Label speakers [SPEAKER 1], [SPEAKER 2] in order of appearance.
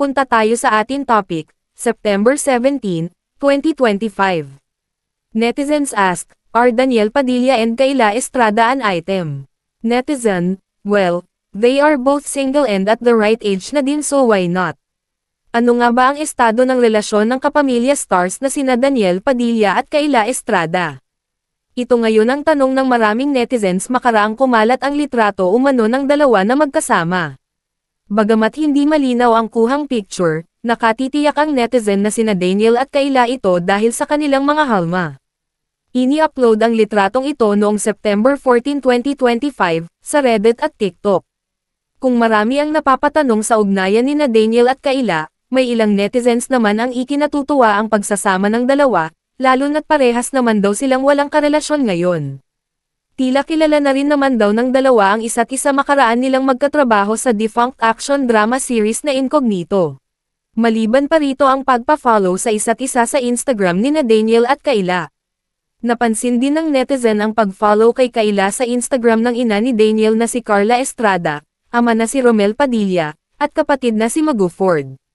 [SPEAKER 1] punta tayo sa ating topic, September 17, 2025. Netizens ask, are Daniel Padilla and Kayla Estrada an item? Netizen, well, they are both single and at the right age na din, so why not? Ano nga ba ang estado ng relasyon ng kapamilya stars na sina Daniel Padilla at Kayla Estrada? Ito ngayon ang tanong ng maraming netizens makaraang kumalat ang litrato umano ng dalawa na magkasama. Bagamat hindi malinaw ang kuhang picture, nakatitiyak ang netizen na sina Daniel at Kayla ito dahil sa kanilang mga halma. Ini-upload ang litratong ito noong September 14, 2025, sa Reddit at TikTok. Kung marami ang napapatanong sa ugnayan ni Daniel at Kayla, may ilang netizens naman ang ikinatutuwa ang pagsasama ng dalawa, lalo na't parehas naman daw silang walang karelasyon ngayon. Tila kilala na rin naman daw ng dalawa ang isa't isa makaraan nilang magkatrabaho sa defunct action drama series na Incognito. Maliban pa rito ang pagpa-follow sa isa't isa sa Instagram ni Daniel at Kayla. Napansin din ng netizen ang pag-follow kay Kayla sa Instagram ng ina ni Daniel na si Carla Estrada, ama na si Romel Padilla, at kapatid na si Magu Ford.